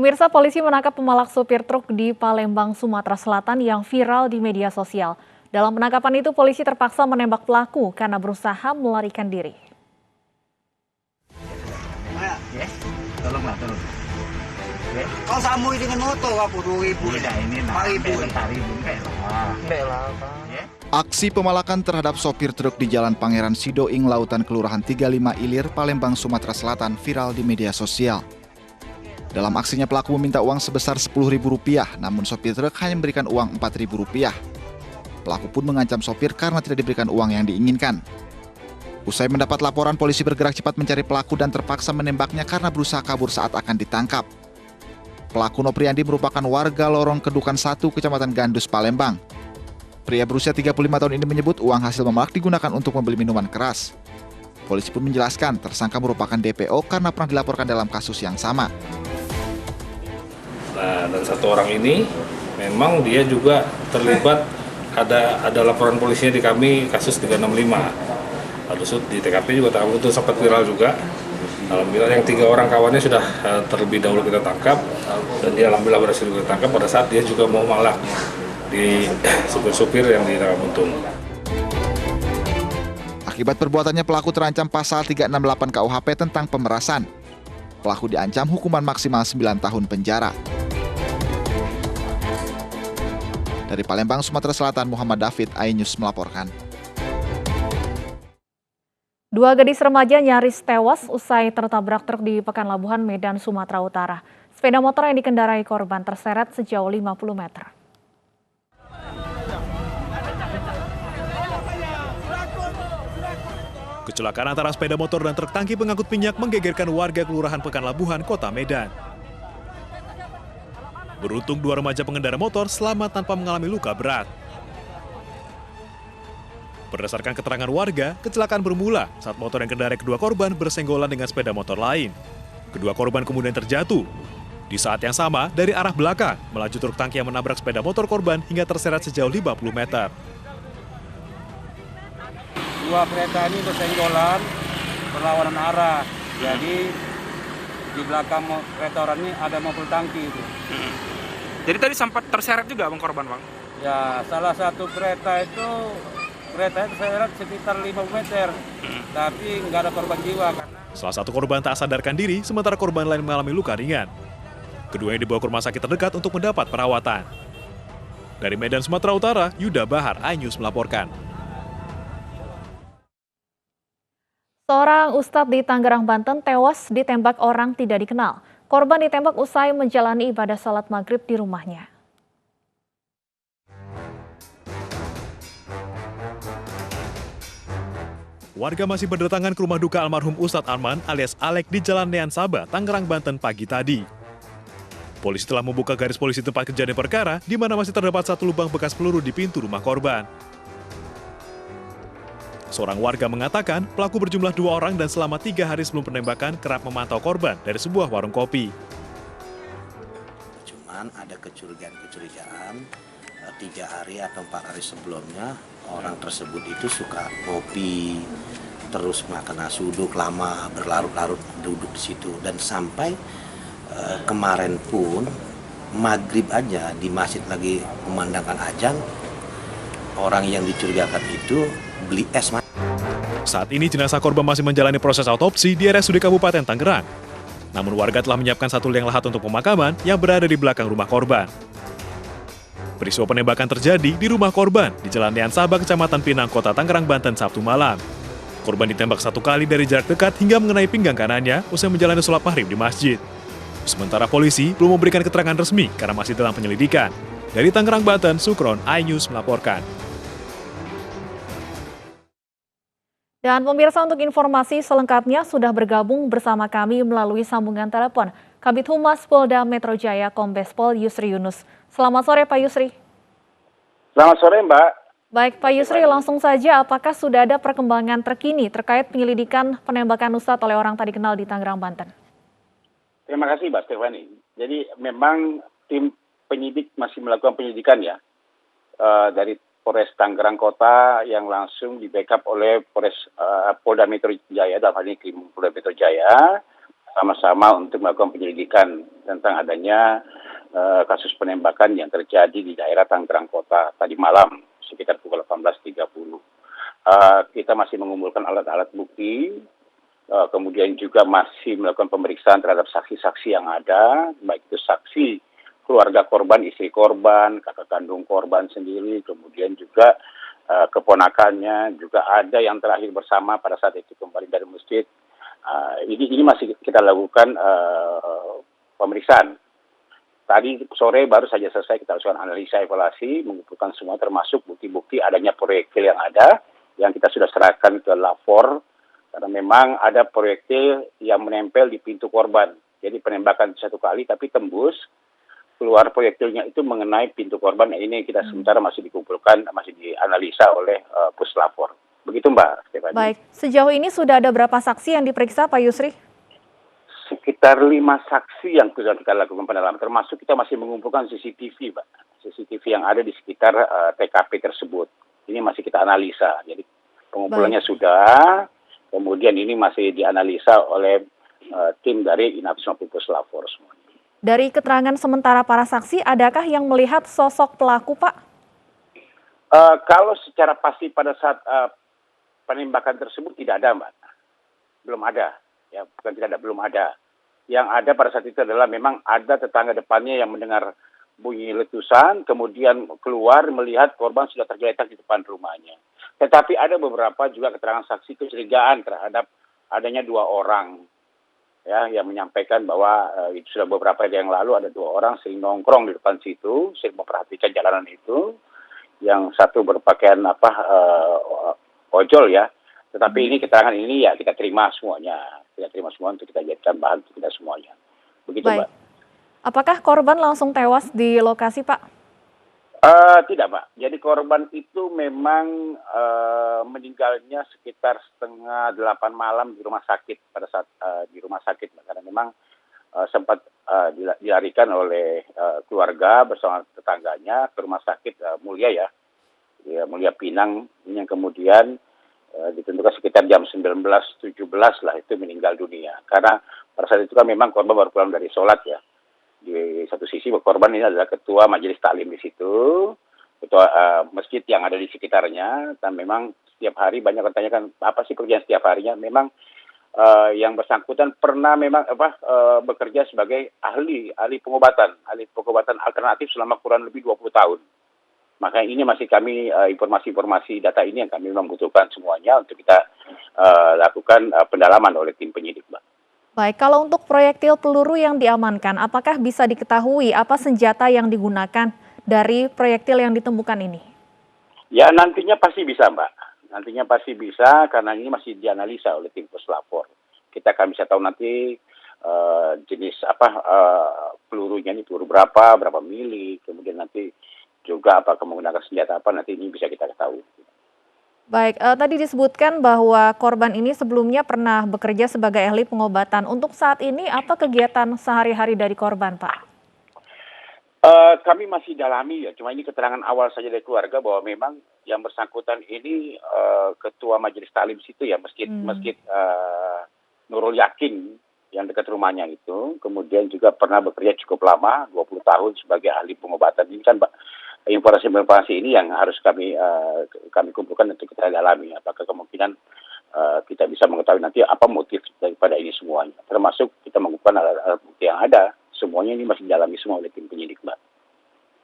Pemirsa, polisi menangkap pemalak supir truk di Palembang, Sumatera Selatan yang viral di media sosial. Dalam penangkapan itu, polisi terpaksa menembak pelaku karena berusaha melarikan diri. Tolonglah, tolong. Kau samui dengan motor aku 2.000. Tidak, ini nah, 4.000 Aksi pemalakan terhadap sopir truk di Jalan Pangeran Sidoing, Lautan Kelurahan 35 Ilir, Palembang, Sumatera Selatan viral di media sosial. Dalam aksinya pelaku meminta uang sebesar Rp10.000, namun sopir truk hanya memberikan uang Rp4.000. Pelaku pun mengancam sopir karena tidak diberikan uang yang diinginkan. Usai mendapat laporan, polisi bergerak cepat mencari pelaku dan terpaksa menembaknya karena berusaha kabur saat akan ditangkap. Pelaku Nopriandi merupakan warga Lorong Kedukan 1, Kecamatan Gandus, Palembang. Pria berusia 35 tahun ini menyebut uang hasil memalak digunakan untuk membeli minuman keras. Polisi pun menjelaskan tersangka merupakan DPO karena pernah dilaporkan dalam kasus yang sama. Nah, dan satu orang ini memang dia juga terlibat, ada laporan polisinya di kami kasus 365. Lalu di TKP juga itu sempat viral juga. Alhamdulillah yang 3 orang kawannya sudah terlebih dahulu kita tangkap, dan dia alhamdulillah berhasil kita tangkap pada saat dia juga mau malak di supir-supir yang di Tanggamuntung. Akibat perbuatannya pelaku terancam pasal 368 KUHP tentang pemerasan. Pelaku diancam hukuman maksimal 9 tahun penjara. Dari Palembang, Sumatera Selatan, Muhammad David, iNews melaporkan. 2 gadis remaja nyaris tewas usai tertabrak truk di Pekanlabuhan, Medan, Sumatera Utara. Sepeda motor yang dikendarai korban terseret sejauh 50 meter. Kecelakaan antara sepeda motor dan truk tangki pengangkut minyak menggegerkan warga Kelurahan Pekanlabuhan, Kota Medan. Beruntung 2 remaja pengendara motor selamat tanpa mengalami luka berat. Berdasarkan keterangan warga, kecelakaan bermula saat motor yang kendarai kedua korban bersenggolan dengan sepeda motor lain. Kedua korban kemudian terjatuh. Di saat yang sama, dari arah belakang, melaju truk tangki yang menabrak sepeda motor korban hingga terseret sejauh 50 meter. 2 kereta ini bersenggolan, berlawanan arah. Jadi di belakang kereta orang ini ada mobil tangki itu. Jadi tadi sempat terseret juga bang korban, bang? Ya, salah satu kereta itu terseret sekitar 50 meter, tapi nggak ada korban jiwa. Salah satu korban tak sadarkan diri, sementara korban lain mengalami luka ringan. Keduanya dibawa ke rumah sakit terdekat untuk mendapat perawatan. Dari Medan, Sumatera Utara, Yuda Bahar, iNews melaporkan. Seorang ustadz di Tangerang, Banten tewas ditembak orang tidak dikenal. Korban ditembak usai menjalani ibadah salat maghrib di rumahnya. Warga masih berdatangan ke rumah duka almarhum Ustadz Arman alias Alek di Jalan Nean Sabah, Tangerang, Banten pagi tadi. Polisi telah membuka garis polisi tempat kejadian perkara, di mana masih terdapat 1 lubang bekas peluru di pintu rumah korban. Seorang warga mengatakan pelaku berjumlah 2 orang dan selama 3 hari sebelum penembakan kerap memantau korban dari sebuah warung kopi. Cuman ada kecurigaan 3 hari atau 4 hari sebelumnya orang tersebut itu suka kopi, terus makan nasi uduk lama, berlarut-larut duduk di situ, dan sampai kemarin pun maghrib aja di masjid lagi memandangkan azan, orang yang dicurigakan itu beli es. Saat ini jenazah korban masih menjalani proses autopsi di RSUD Kabupaten Tangerang. Namun warga telah menyiapkan 1 liang lahat untuk pemakaman yang berada di belakang rumah korban. Peristiwa penembakan terjadi di rumah korban di Jalan Nean Sabah, Kecamatan Pinang, Kota Tangerang, Banten, Sabtu malam. Korban ditembak 1 kali dari jarak dekat hingga mengenai pinggang kanannya usai menjalani sholat maghrib di masjid. Sementara polisi belum memberikan keterangan resmi karena masih dalam penyelidikan. Dari Tangerang, Banten, Sukron, iNews melaporkan. Dan pemirsa, untuk informasi selengkapnya sudah bergabung bersama kami melalui sambungan telepon Kabid Humas Polda Metro Jaya Kombes Pol Yusri Yunus. Selamat sore Pak Yusri. Selamat sore Mbak. Baik Pak Yusri, langsung saja apakah sudah ada perkembangan terkini terkait penyelidikan penembakan Ustadz oleh orang tak dikenal di Tangerang, Banten? Terima kasih Mbak Stefani. Jadi memang tim penyidik masih melakukan penyidikan ya dari Polres Tangerang Kota yang langsung di backup oleh Polda Metro Jaya, dalam hal ini Polda Metro Jaya. sama-sama untuk melakukan penyelidikan tentang adanya kasus penembakan yang terjadi di daerah Tangerang Kota tadi malam sekitar pukul 18.30. Kita masih mengumpulkan alat-alat bukti, kemudian juga masih melakukan pemeriksaan terhadap saksi-saksi yang ada, baik itu saksi keluarga korban, istri korban, kakak kandung korban sendiri, kemudian juga keponakannya, juga ada yang terakhir bersama pada saat itu kembali dari masjid. Ini masih kita lakukan pemeriksaan. Tadi sore baru saja selesai kita lakukan analisa evaluasi, mengumpulkan semua termasuk bukti-bukti adanya proyektil yang ada, yang kita sudah serahkan ke lapor, karena memang ada proyektil yang menempel di pintu korban. Jadi penembakan satu kali tapi tembus, keluar proyektilnya itu mengenai pintu korban. Ini kita sementara masih dikumpulkan, masih dianalisa oleh puslapor. Begitu Mbak Stefani. Baik, sejauh ini sudah ada berapa saksi yang diperiksa Pak Yusri? Sekitar 5 saksi yang sudah kita lakukan pendalaman, termasuk kita masih mengumpulkan CCTV Mbak. CCTV yang ada di sekitar TKP tersebut. Ini masih kita analisa, jadi pengumpulannya sudah, kemudian ini masih dianalisa oleh tim dari Inafis maupun puslapor semuanya. Dari keterangan sementara para saksi, adakah yang melihat sosok pelaku, Pak? Kalau secara pasti pada saat penembakan tersebut tidak ada, Mbak. Belum ada. Ya, bukan tidak ada, belum ada. Yang ada pada saat itu adalah memang ada tetangga depannya yang mendengar bunyi letusan, kemudian keluar melihat korban sudah tergeletak di depan rumahnya. Tetapi ada beberapa juga keterangan saksi kecurigaan terhadap adanya 2 orang. Ya, yang menyampaikan bahwa itu sudah beberapa hari yang lalu ada 2 orang sering nongkrong di depan situ, sering memperhatikan jalanan itu. Yang satu berpakaian ojol ya. Tetapi ini keterangan ini ya kita terima semuanya. Kita terima semua untuk kita jadikan bahan untuk kita semuanya. Begitu Baik. Mbak. Apakah korban langsung tewas di lokasi, Pak? Tidak, Mbak. Jadi korban itu memang meninggalnya sekitar 7:30 malam di rumah sakit pada saat di rumah sakit, Mbak. Karena memang sempat dilarikan oleh keluarga bersama tetangganya ke rumah sakit Mulia ya, Mulia Pinang, yang kemudian ditentukan sekitar jam 19.17 lah itu meninggal dunia. Karena pada saat itu kan memang korban baru pulang dari sholat ya. Di satu sisi korban ini adalah ketua majelis taklim di situ, ketua masjid yang ada di sekitarnya, dan memang setiap hari banyak bertanyakan apa sih kerjaan setiap harinya. Memang yang bersangkutan pernah memang bekerja sebagai ahli pengobatan alternatif selama kurang lebih 20 tahun. Maka ini masih kami informasi-informasi data ini yang kami memang butuhkan semuanya untuk kita lakukan pendalaman oleh tim penyidik, Mbak. Baik, kalau untuk proyektil peluru yang diamankan, apakah bisa diketahui apa senjata yang digunakan dari proyektil yang ditemukan ini? Ya, nantinya pasti bisa, Mbak. Nantinya pasti bisa, karena ini masih dianalisa oleh tim puslapor. Kita akan bisa tahu nanti jenis pelurunya ini, peluru berapa mili, kemudian nanti juga apakah menggunakan senjata apa, nanti ini bisa kita ketahui. Baik, tadi disebutkan bahwa korban ini sebelumnya pernah bekerja sebagai ahli pengobatan. Untuk saat ini, apa kegiatan sehari-hari dari korban, Pak? Kami masih dalami ya, cuma ini keterangan awal saja dari keluarga bahwa memang yang bersangkutan ini ketua majelis taklim situ ya, masjid Nurul Yakin yang dekat rumahnya itu. Kemudian juga pernah bekerja cukup lama, 20 tahun sebagai ahli pengobatan. Ini kan informasi ini yang harus kami kumpulkan untuk kita dalami. Apakah kemungkinan kita bisa mengetahui nanti apa motif daripada ini semuanya. Termasuk kita mengumpulkan alat bukti yang ada. Semuanya ini masih didalami semua oleh tim penyidik, Mbak.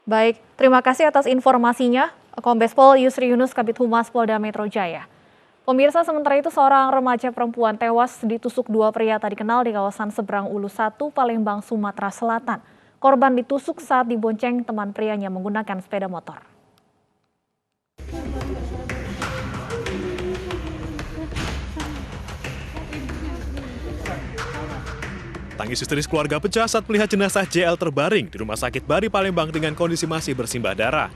Baik, terima kasih atas informasinya, Kombes Pol Yusri Yunus, Kabid Humas Polda Metro Jaya. Pemirsa, sementara itu seorang remaja perempuan tewas ditusuk 2 pria tak dikenal di kawasan Seberang Ulu 1, Palembang, Sumatera Selatan. Korban ditusuk saat dibonceng teman prianya menggunakan sepeda motor. Tangis histeris keluarga pecah saat melihat jenazah JL terbaring di Rumah Sakit Bari Palembang dengan kondisi masih bersimbah darah.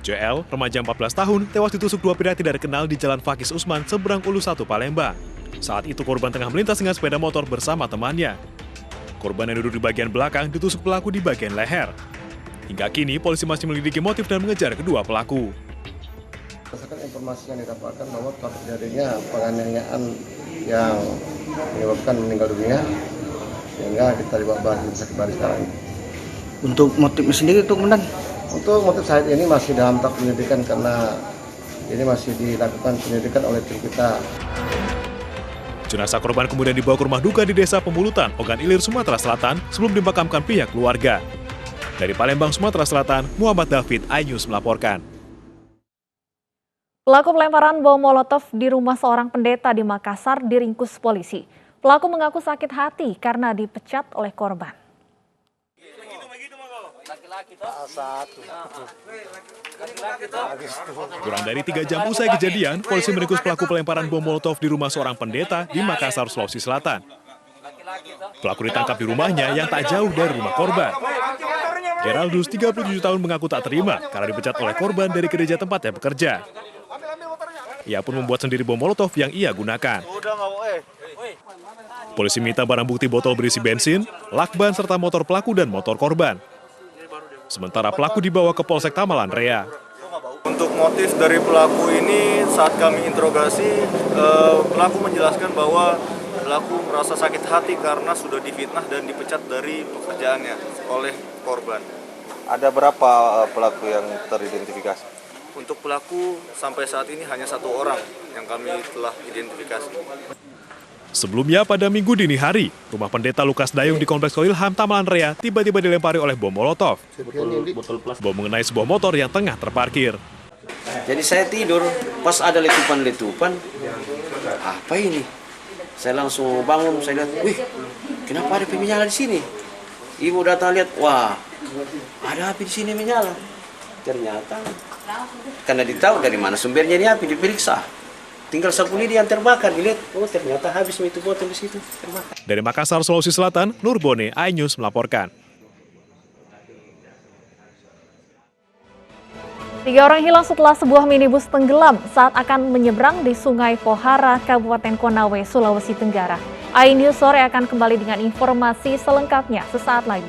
JL, remaja 14 tahun, tewas ditusuk 2 pria tidak dikenal di Jalan Fakis Usman, Seberang Ulu 1, Palembang. Saat itu korban tengah melintas dengan sepeda motor bersama temannya. Korban yang duduk di bagian belakang ditusuk pelaku di bagian leher. Hingga kini, polisi masih menyelidiki motif dan mengejar kedua pelaku. Berdasarkan informasi yang didapatkan bahwa telah terjadinya penganiayaan yang menyebabkan meninggal dunia, sehingga kita dibawa ke sakit baris sekarang. Untuk motifnya sendiri itu Komandan? Untuk motif saat ini masih dalam tahap penyelidikan karena ini masih dilakukan penyelidikan oleh tim kita. Jenazah korban kemudian dibawa ke rumah duka di Desa Pembulutan, Ogan Ilir, Sumatera Selatan sebelum dimakamkan pihak keluarga. Dari Palembang, Sumatera Selatan, Muhammad David, iNews melaporkan. Pelaku pelemparan bom molotov di rumah seorang pendeta di Makassar diringkus polisi. Pelaku mengaku sakit hati karena dipecat oleh korban. Kurang dari 3 jam usai kejadian, polisi meringkus pelaku pelemparan bom molotov di rumah seorang pendeta di Makassar, Sulawesi Selatan. Pelaku ditangkap di rumahnya yang tak jauh dari rumah korban. Geraldus, 37 tahun, mengaku tak terima karena dipecat oleh korban dari gereja tempatnya bekerja. Ia pun membuat sendiri bom molotov yang ia gunakan. Polisi minta barang bukti botol berisi bensin, lakban, serta motor pelaku dan motor korban. Sementara pelaku dibawa ke Polsek Tamalan Raya. Untuk motif dari pelaku ini, saat kami interogasi, pelaku menjelaskan bahwa pelaku merasa sakit hati karena sudah difitnah dan dipecat dari pekerjaannya oleh korban. Ada berapa pelaku yang teridentifikasi? Untuk pelaku sampai saat ini hanya 1 orang yang kami telah identifikasi. Sebelumnya pada Minggu dini hari, rumah pendeta Lukas Dayung di Kompleks Koilham Tamalan Raya tiba-tiba dilempari oleh bom molotov. Bom mengenai sebuah motor yang tengah terparkir. Jadi saya tidur, pas ada letupan-letupan, apa ini? Saya langsung bangun, saya lihat, wih, kenapa ada api menyala di sini? Ibu datang lihat, wah, ada api di sini menyala. Ternyata, karena ditahu dari mana sumbernya ini api, diperiksa. Tinggal sapu lidi yang terbakar, dilihat, oh ternyata habis itu botol di situ, terbakar. Dari Makassar, Sulawesi Selatan, Nur Bone, iNews melaporkan. 3 orang hilang setelah sebuah minibus tenggelam saat akan menyeberang di Sungai Pohara, Kabupaten Konawe, Sulawesi Tenggara. iNews sore akan kembali dengan informasi selengkapnya sesaat lagi.